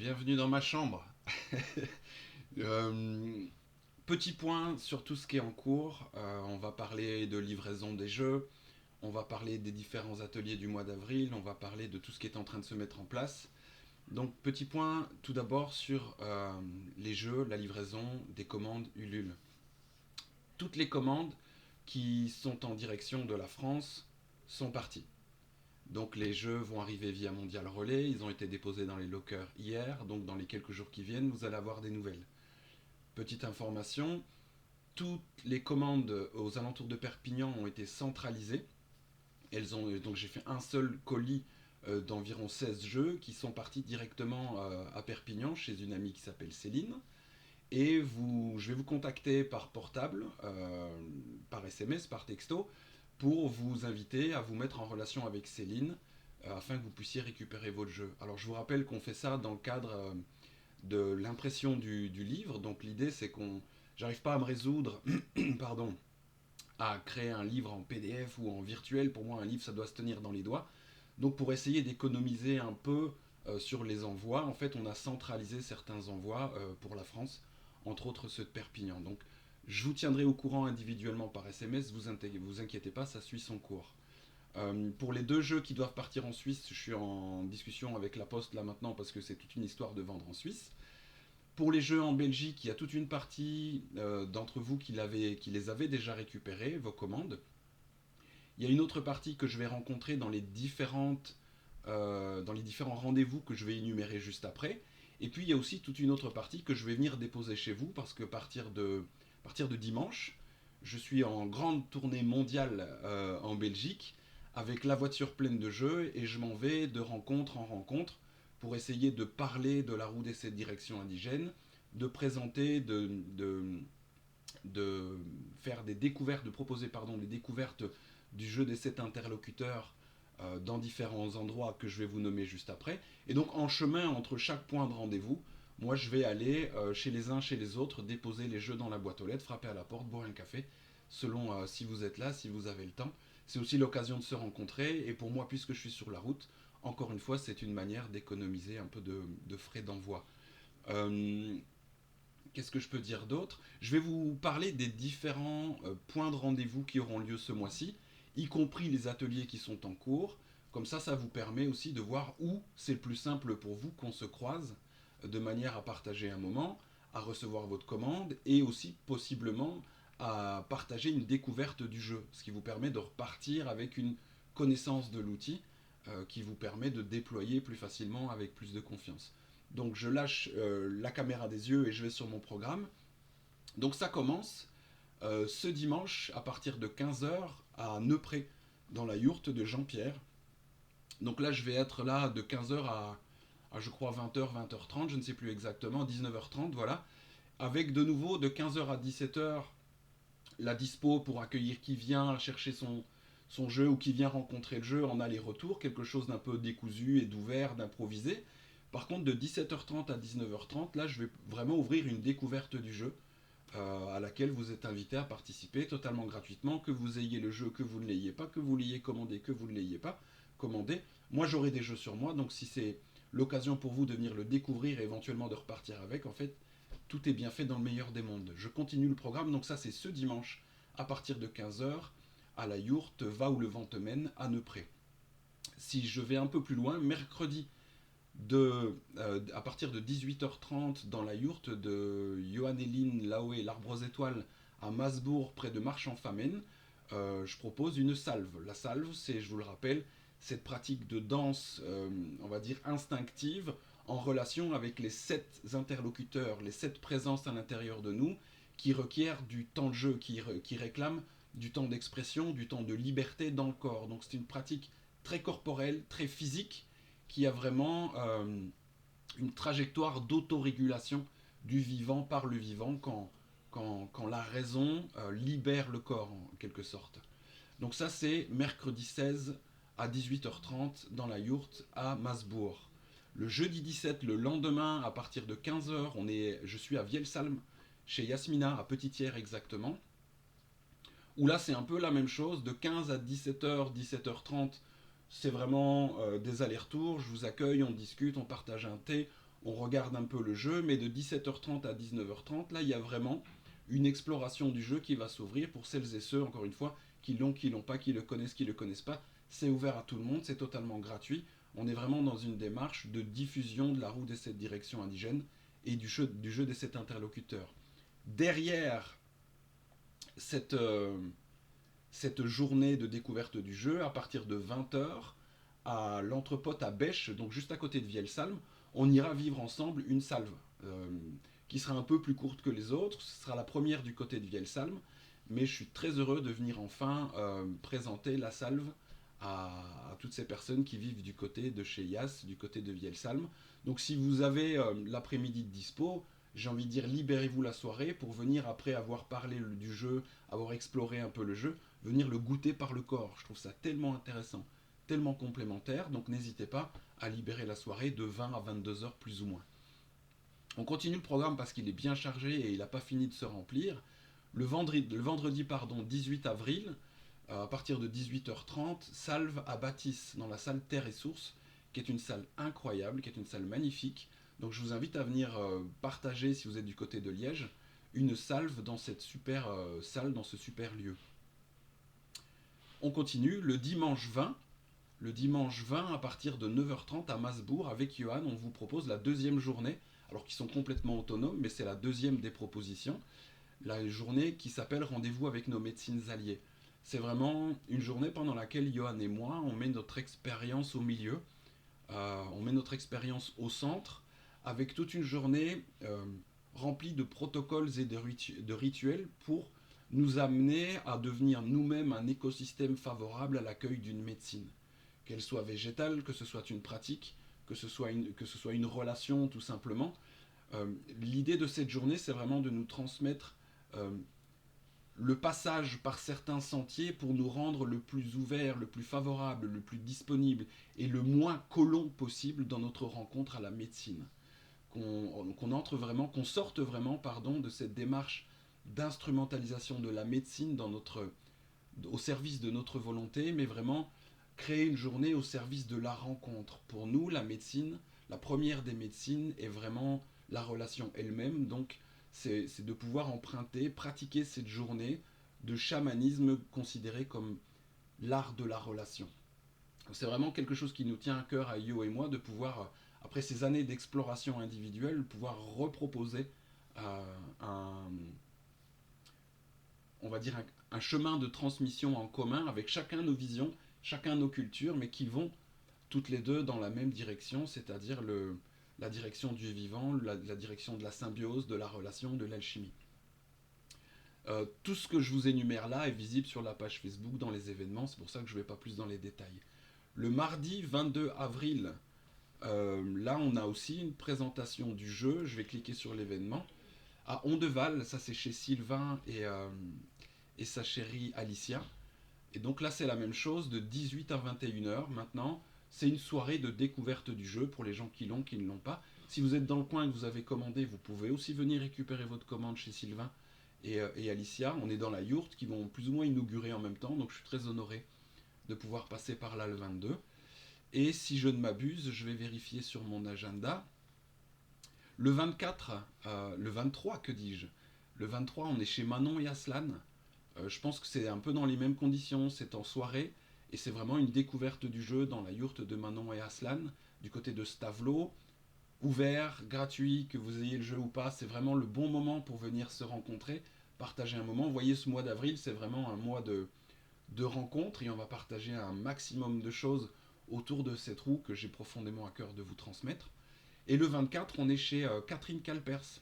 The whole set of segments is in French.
Bienvenue dans ma chambre. Euh, Petit point sur tout ce qui est en cours. On va parler de livraison des jeux, on va parler des différents ateliers du mois d'avril, on va parler de tout ce qui est en train de se mettre en place. Donc petit point tout d'abord sur les jeux, la livraison des commandes Ulule. Toutes les commandes qui sont en direction de la France sont parties. Donc les jeux vont arriver via Mondial Relais, ils ont été déposés dans les lockers hier, donc dans les quelques jours qui viennent, vous allez avoir des nouvelles. Petite information, toutes les commandes aux alentours de Perpignan ont été centralisées. Donc j'ai fait un seul colis d'environ 16 jeux qui sont partis directement à Perpignan chez une amie qui s'appelle Céline. Et je vais vous contacter par portable, par SMS, par texto, pour vous inviter à vous mettre en relation avec Céline afin que vous puissiez récupérer votre jeu. Alors je vous rappelle qu'on fait ça dans le cadre de l'impression du livre. Donc l'idée c'est qu'on... J'arrive pas à me résoudre pardon, à créer un livre en PDF ou en virtuel. Pour moi un livre ça doit se tenir dans les doigts. Donc pour essayer d'économiser un peu sur les envois, en fait on a centralisé certains envois pour la France, entre autres ceux de Perpignan. Donc je vous tiendrai au courant individuellement par SMS, vous inquiétez pas, ça suit son cours. Pour les deux jeux qui doivent partir en Suisse, je suis en discussion avec la Poste là maintenant parce que c'est toute une histoire de vendre en Suisse. Pour les jeux en Belgique, il y a toute une partie d'entre vous qui les avaient déjà récupérés, vos commandes. Il y a une autre partie que je vais rencontrer dans les différents rendez-vous que je vais énumérer juste après. Et puis il y a aussi toute une autre partie que je vais venir déposer chez vous parce que à partir de dimanche, je suis en grande tournée mondiale en Belgique avec la voiture pleine de jeux et je m'en vais de rencontre en rencontre pour essayer de parler de la roue des 7 directions indigènes, de présenter, de faire des découvertes, de proposer des découvertes du jeu des 7 interlocuteurs dans différents endroits que je vais vous nommer juste après. Et donc en chemin entre chaque point de rendez-vous, moi je vais aller chez les uns, chez les autres, déposer les jeux dans la boîte aux lettres, frapper à la porte, boire un café, selon si vous êtes là, si vous avez le temps. C'est aussi l'occasion de se rencontrer et pour moi, puisque je suis sur la route, encore une fois, c'est une manière d'économiser un peu de frais d'envoi. Euh, Qu'est-ce que je peux dire d'autre? Je vais vous parler des différents points de rendez-vous qui auront lieu ce mois-ci, y compris les ateliers qui sont en cours. Comme ça vous permet aussi de voir où c'est le plus simple pour vous qu'on se croise, de manière à partager un moment, à recevoir votre commande et aussi possiblement à partager une découverte du jeu, ce qui vous permet de repartir avec une connaissance de l'outil qui vous permet de déployer plus facilement avec plus de confiance. Donc je lâche la caméra des yeux et je vais sur mon programme. Donc ça commence ce dimanche à partir de 15 heures à Neupré, dans la yourte de Jean-Pierre. Donc là je vais être là de 15 heures à je crois 20 heures, 20 h 30, je ne sais plus exactement, 19 h 30, voilà. Avec de nouveau de 15 heures à 17 heures la dispo pour accueillir qui vient chercher son jeu ou qui vient rencontrer le jeu en aller-retour, quelque chose d'un peu décousu et d'ouvert, d'improvisé. Par contre, de 17h30 à 19h30, là, je vais vraiment ouvrir une découverte du jeu à laquelle vous êtes invité à participer totalement gratuitement, que vous ayez le jeu, que vous ne l'ayez pas, que vous l'ayez commandé, que vous ne l'ayez pas commandé. Moi, j'aurai des jeux sur moi, donc si c'est l'occasion pour vous de venir le découvrir et éventuellement de repartir avec, en fait, tout est bien fait dans le meilleur des mondes. Je continue le programme, donc ça c'est ce dimanche à partir de 15 heures à la yourte Va où le vent te mène à Neupré. Si je vais un peu plus loin, mercredi à partir de 18h30 dans la yourte de Johan Elin Laoé, l'Arbre aux étoiles à Masbourg près de Marche-en-Famenne, je propose une salve. La salve, c'est, je vous le rappelle, cette pratique de danse, on va dire instinctive, en relation avec les 7 interlocuteurs, les 7 présences à l'intérieur de nous, qui requièrent du temps de jeu, qui réclament du temps d'expression, du temps de liberté dans le corps. Donc c'est une pratique très corporelle, très physique, qui a vraiment une trajectoire d'autorégulation du vivant par le vivant quand la raison libère le corps en quelque sorte. Donc ça c'est mercredi 16 à 18h30 dans la yourte à Masbourg. Le jeudi 17, le lendemain, à partir de 15 heures, je suis à Vielsalm, chez Yasmina, à Petitière exactement, où là c'est un peu la même chose, de 15 à 17h, 17h30, c'est vraiment des allers-retours, je vous accueille, on discute, on partage un thé, on regarde un peu le jeu, mais de 17h30 à 19h30, là, il y a vraiment une exploration du jeu qui va s'ouvrir pour celles et ceux, encore une fois, qui l'ont pas, qui le connaissent pas. C'est ouvert à tout le monde, c'est totalement gratuit. On est vraiment dans une démarche de diffusion de la roue des 7 directions indigènes et du jeu des 7 interlocuteurs. Derrière cette, cette journée de découverte du jeu, à partir de 20h, à l'entrepote à Bêche, donc juste à côté de Vielsalm, on ira vivre ensemble une salve qui sera un peu plus courte que les autres. Ce sera la première du côté de Vielsalm, mais je suis très heureux de venir enfin présenter la salve à toutes ces personnes qui vivent du côté de chez Yas, du côté de Vielsalm. Donc si vous avez l'après-midi de dispo, j'ai envie de dire libérez-vous la soirée pour venir après avoir parlé du jeu, avoir exploré un peu le jeu, venir le goûter par le corps. Je trouve ça tellement intéressant, tellement complémentaire, donc n'hésitez pas à libérer la soirée de 20 à 22 heures plus ou moins. On continue le programme parce qu'il est bien chargé et il n'a pas fini de se remplir. Le vendredi 18 avril, à partir de 18h30, salve à Bâtisse, dans la salle Terre et Source, qui est une salle incroyable, qui est une salle magnifique. Donc je vous invite à venir partager, si vous êtes du côté de Liège, une salve dans cette super salle, dans ce super lieu. On continue le dimanche 20. Le dimanche 20, à partir de 9h30 à Masbourg, avec Johan, on vous propose la deuxième journée, alors qu'ils sont complètement autonomes, mais c'est la deuxième des propositions, la journée qui s'appelle Rendez-vous avec nos médecines alliées. C'est vraiment une journée pendant laquelle Johan et moi, on met notre expérience au milieu, on met notre expérience au centre, avec toute une journée remplie de protocoles et de rituels pour nous amener à devenir nous-mêmes un écosystème favorable à l'accueil d'une médecine. Qu'elle soit végétale, que ce soit une pratique, que ce soit une relation tout simplement. L'idée de cette journée, c'est vraiment de nous transmettre euh, le passage par certains sentiers pour nous rendre le plus ouvert, le plus favorable, le plus disponible et le moins collant possible dans notre rencontre à la médecine. Qu'on entre vraiment, qu'on sorte vraiment, pardon, de cette démarche d'instrumentalisation de la médecine au service de notre volonté, mais vraiment créer une journée au service de la rencontre. Pour nous, la médecine, la première des médecines est vraiment la relation elle-même, donc c'est de pouvoir emprunter, pratiquer cette journée de chamanisme considéré comme l'art de la relation. C'est vraiment quelque chose qui nous tient à cœur à Yo et moi de pouvoir, après ces années d'exploration individuelle, pouvoir reproposer un, on va dire un chemin de transmission en commun avec chacun nos visions, chacun nos cultures, mais qui vont toutes les deux dans la même direction, c'est-à-dire la direction du vivant, la direction de la symbiose, de la relation, de l'alchimie. Tout ce que je vous énumère là est visible sur la page Facebook dans les événements, c'est pour ça que je ne vais pas plus dans les détails. Le mardi 22 avril, là on a aussi une présentation du jeu, je vais cliquer sur l'événement. À Ondeval, ça c'est chez Sylvain et sa chérie Alicia. Et donc là c'est la même chose, de 18 à 21h maintenant. C'est une soirée de découverte du jeu pour les gens qui l'ont, qui ne l'ont pas. Si vous êtes dans le coin et que vous avez commandé, vous pouvez aussi venir récupérer votre commande chez Sylvain et Alicia. On est dans la yourte qui vont plus ou moins inaugurer en même temps, donc je suis très honoré de pouvoir passer par là le 22. Et si je ne m'abuse, je vais vérifier sur mon agenda. Le 24, le 23, que dis-je? Le 23, on est chez Manon et Aslan. Je pense que c'est un peu dans les mêmes conditions, c'est en soirée, et c'est vraiment une découverte du jeu dans la yourte de Manon et Aslan, du côté de Stavelot, ouvert, gratuit, que vous ayez le jeu ou pas, c'est vraiment le bon moment pour venir se rencontrer, partager un moment. Vous voyez, ce mois d'avril, c'est vraiment un mois de rencontres, et on va partager un maximum de choses autour de cette roue que j'ai profondément à cœur de vous transmettre. Et le 24, on est chez Catherine Calpers,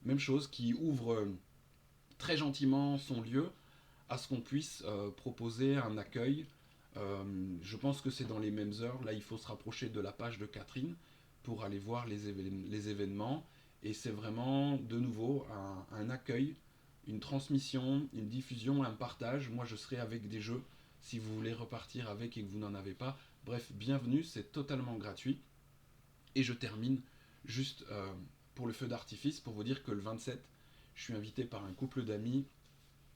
même chose, qui ouvre très gentiment son lieu à ce qu'on puisse proposer un accueil. Je pense que c'est dans les mêmes heures. Là, il faut se rapprocher de la page de Catherine pour aller voir les événements. Et c'est vraiment, de nouveau, un accueil, une transmission, une diffusion, un partage. Moi, je serai avec des jeux si vous voulez repartir avec et que vous n'en avez pas. Bref, bienvenue, c'est totalement gratuit. Et je termine juste pour le feu d'artifice pour vous dire que le 27, je suis invité par un couple d'amis.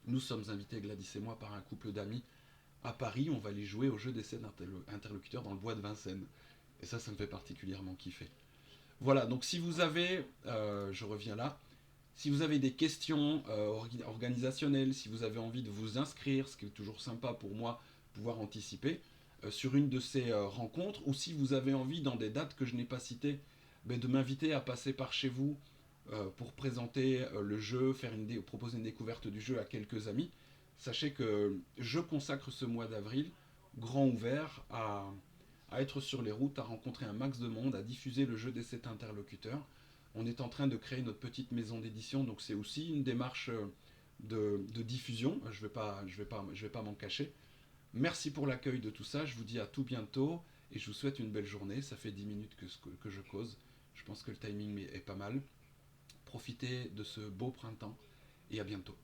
Nous sommes invités, Gladys et moi, par un couple d'amis à Paris. On va aller jouer au jeu des 7 interlocuteurs dans le bois de Vincennes. Et ça me fait particulièrement kiffer. Voilà, donc si vous avez, je reviens là, si vous avez des questions organisationnelles, si vous avez envie de vous inscrire, ce qui est toujours sympa pour moi, pouvoir anticiper, sur une de ces rencontres, ou si vous avez envie, dans des dates que je n'ai pas citées, ben, de m'inviter à passer par chez vous pour présenter le jeu, proposer une découverte du jeu à quelques amis, sachez que je consacre ce mois d'avril grand ouvert à être sur les routes, à rencontrer un max de monde, à diffuser le jeu des 7 interlocuteurs. On est en train de créer notre petite maison d'édition, donc c'est aussi une démarche de diffusion. Je vais pas m'en cacher. Merci pour l'accueil de tout ça. Je vous dis à tout bientôt et je vous souhaite une belle journée. Ça fait 10 minutes que je cause. Je pense que le timing est pas mal. Profitez de ce beau printemps et à bientôt.